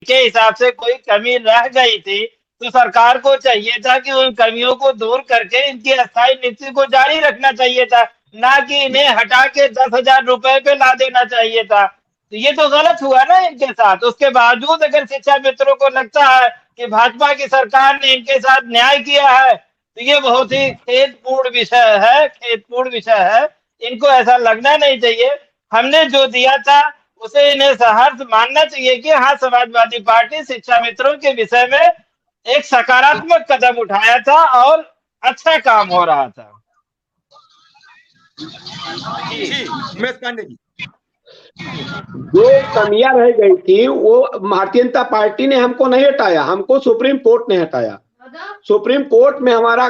के हिसाब से कोई कमी रह गई थी तो सरकार को चाहिए था कि उन कमियों को दूर करके इनकी अस्थायी नीति को जारी रखना चाहिए था, ना कि इन्हें हटा के 10,000 रुपए पे ला देना चाहिए था। तो ये तो गलत हुआ ना इनके साथ। उसके बावजूद अगर शिक्षा मित्रों को लगता है कि भाजपा की सरकार ने इनके साथ न्याय किया है तो ये बहुत ही खेदपूर्ण विषय है, खेदपूर्ण विषय है। इनको ऐसा लगना नहीं चाहिए। हमने जो दिया था उसे इन्हें सहर्ष मानना चाहिए कि हाँ, समाजवादी पार्टी शिक्षा मित्रों के विषय में एक सकारात्मक कदम उठाया था और अच्छा काम हो रहा था। जी उमेश पांडे जी, जो कमियां रह गई थी वो भारतीय जनता पार्टी ने हमको नहीं हटाया, हमको सुप्रीम कोर्ट ने हटाया। सुप्रीम कोर्ट में हमारा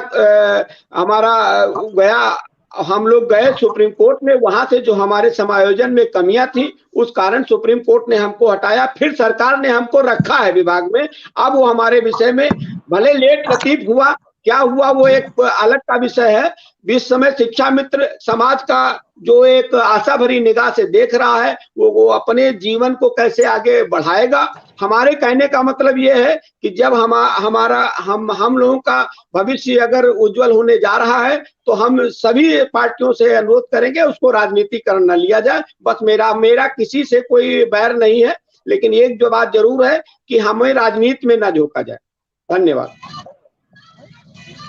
गया, हम लोग गए सुप्रीम कोर्ट में, वहां से जो हमारे समायोजन में कमियां थी उस कारण सुप्रीम कोर्ट ने हमको हटाया। फिर सरकार ने हमको रखा है विभाग में। अब वो हमारे विषय में भले लेट लतीफ हुआ, क्या हुआ वो एक अलग का विषय है। इस समय शिक्षा मित्र समाज का जो एक आशा भरी निगाह से देख रहा है वो अपने जीवन को कैसे आगे बढ़ाएगा। हमारे कहने का मतलब ये है कि जब हम लोगों का भविष्य अगर उज्जवल होने जा रहा है तो हम सभी पार्टियों से अनुरोध करेंगे उसको राजनीतिकरण न लिया जाए। बस मेरा किसी से कोई बैर नहीं है, लेकिन एक जो बात जरूर है कि हमें राजनीति में न झोंका जाए। धन्यवाद।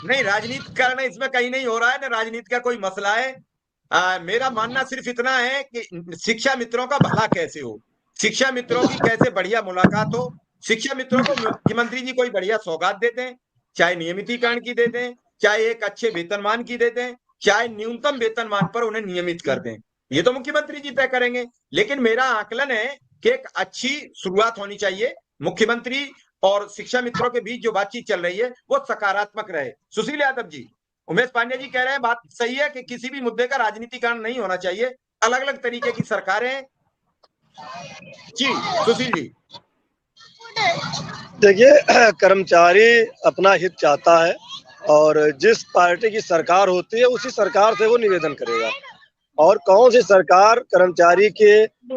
नहीं, राजनीतिकरण इसमें कहीं नहीं हो रहा है, ना राजनीति का कोई मसला है। मेरा मानना सिर्फ इतना है कि शिक्षा मित्रों का भला कैसे हो, शिक्षा मित्रों की कैसे बढ़िया मुलाकात हो, शिक्षा मित्रों को मुख्यमंत्री जी कोई बढ़िया सौगात देते हैं, चाहे नियमितीकरण की देते हैं, चाहे एक अच्छे वेतनमान की देते हैं, चाहे न्यूनतम वेतनमान पर उन्हें नियमित कर दें, ये तो मुख्यमंत्री जी तय करेंगे। लेकिन मेरा आकलन है कि एक अच्छी शुरुआत होनी चाहिए। मुख्यमंत्री और शिक्षा मित्रों के बीच जो बातचीत चल रही है वो सकारात्मक रहे। सुशील यादव जी, उमेश पांडे जी कह रहे हैं बात सही है कि किसी भी मुद्दे का राजनीतिकरण नहीं होना चाहिए, अलग अलग तरीके की सरकारें। जी सुशील जी, देखिए कर्मचारी अपना हित चाहता है और जिस पार्टी की सरकार होती है उसी सरकार से वो निवेदन करेगा। और कौन सी सरकार कर्मचारी के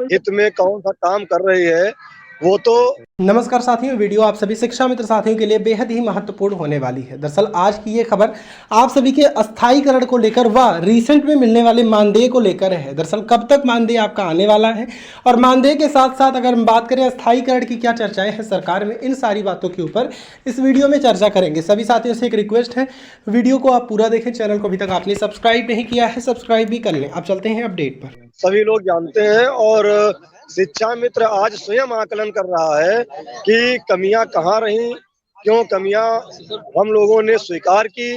हित में कौन सा काम कर रही है वो तो। नमस्कार साथियों, वीडियो आप सभी शिक्षा मित्र साथियों के लिए बेहद ही महत्वपूर्ण होने वाली है। दरअसल आज की ये खबर आप सभी के अस्थायीकरण को लेकर व रिसेंट में मिलने वाले मानदेय को लेकर है। दरअसल कब तक मानदेय आपका आने वाला है और मानदेय के साथ साथ अगर हम बात करें अस्थायीकरण की क्या चर्चाएं हैं सरकार में, इन सारी बातों के ऊपर इस वीडियो में चर्चा करेंगे। सभी साथियों से एक रिक्वेस्ट है, वीडियो को आप पूरा देखें। चैनल को अभी तक आपने सब्सक्राइब नहीं किया है, सब्सक्राइब भी कर लें। अब चलते हैं अपडेट पर। सभी लोग जानते हैं और शिक्षा मित्र आज स्वयं आकलन कर रहा है कि कमियां कहाँ रही, क्यों कमियां हम लोगों ने स्वीकार की,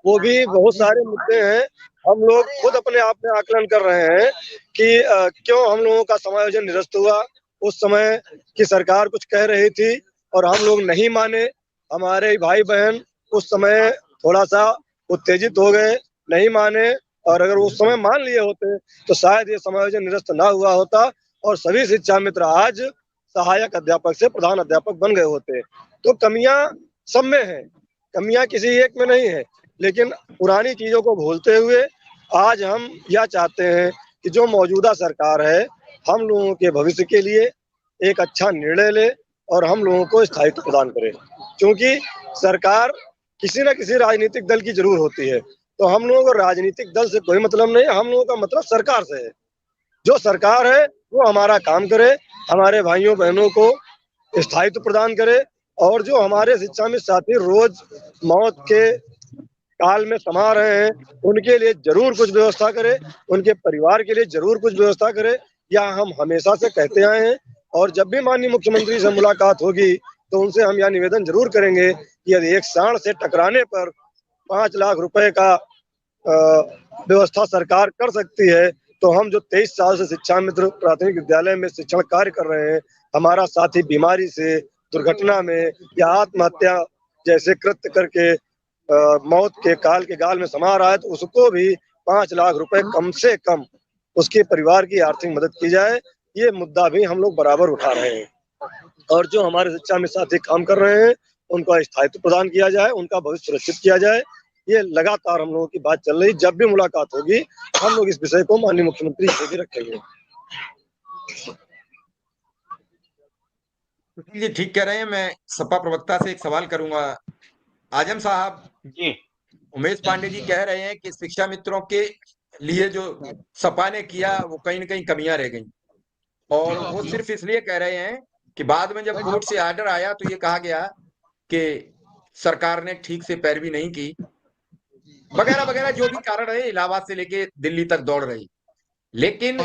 वो भी बहुत सारे मुद्दे हैं। हम लोग खुद अपने आप में आकलन कर रहे हैं कि क्यों हम लोगों का समायोजन निरस्त हुआ। उस समय की सरकार कुछ कह रही थी और हम लोग नहीं माने। हमारे भाई बहन उस समय थोड़ा सा उत्तेजित हो गए, नहीं माने, और अगर उस समय मान लिए होते तो शायद ये समायोजन निरस्त ना हुआ होता और सभी शिक्षा मित्र आज सहायक अध्यापक से प्रधान अध्यापक बन गए होते। तो कमियां सब में हैं, कमियां किसी एक में नहीं है। लेकिन पुरानी चीजों को भूलते हुए आज हम यह चाहते हैं कि जो मौजूदा सरकार है हम लोगों के भविष्य के लिए एक अच्छा निर्णय ले और हम लोगों को स्थायित्व प्रदान करे। क्योंकि सरकार किसी न किसी राजनीतिक दल की जरूर होती है, तो हम लोगों को राजनीतिक दल से कोई मतलब नहीं है, हम लोगों का मतलब सरकार से है। जो सरकार है वो हमारा काम करे, हमारे भाइयों बहनों को स्थायित्व प्रदान करे और जो हमारे शिक्षा में साथी रोज मौत के काल में समा रहे हैं उनके लिए जरूर कुछ व्यवस्था करे, उनके परिवार के लिए जरूर कुछ व्यवस्था करे। यह हम हमेशा से कहते आए हैं और जब भी माननीय मुख्यमंत्री से मुलाकात होगी तो उनसे हम यह निवेदन जरूर करेंगे कि यदि एक सांड से टकराने पर 5 लाख रुपए का व्यवस्था सरकार कर सकती है तो हम जो 23 साल से शिक्षा मित्र प्राथमिक विद्यालय में शिक्षण कार्य कर रहे हैं, हमारा साथी बीमारी से, दुर्घटना में या आत्महत्या जैसे कृत्य करके मौत के काल के गाल में समा रहा है, तो उसको भी 5 लाख रुपए कम से कम उसके परिवार की आर्थिक मदद की जाए। ये मुद्दा भी हम लोग बराबर उठा रहे हैं और जो हमारे शिक्षा में साथी काम कर रहे हैं उनका स्थायित्व प्रदान किया जाए, उनका भविष्य सुरक्षित किया जाए। ये लगातार हम लोगों की बात चल रही। जब भी मुलाकात होगी हम लोग इस विषय को माननीय मुख्यमंत्री से भी रखेंगे। जी ठीक कह रहे हैं। मैं सपा प्रवक्ता से एक सवाल करूंगा। आजम साहब, जी उमेश पांडे जी कह रहे हैं कि शिक्षा मित्रों के लिए जो सपा ने किया वो कहीं न कहीं कमियां रह गई, और वो सिर्फ इसलिए कह रहे हैं कि बाद में जब कोर्ट से ऑर्डर आया तो ये कहा गया कि सरकार ने ठीक से पैरवी नहीं की, वगैरह वगैरह जो भी कारण रहे, इलाहाबाद से लेके दिल्ली तक दौड़ रही। लेकिन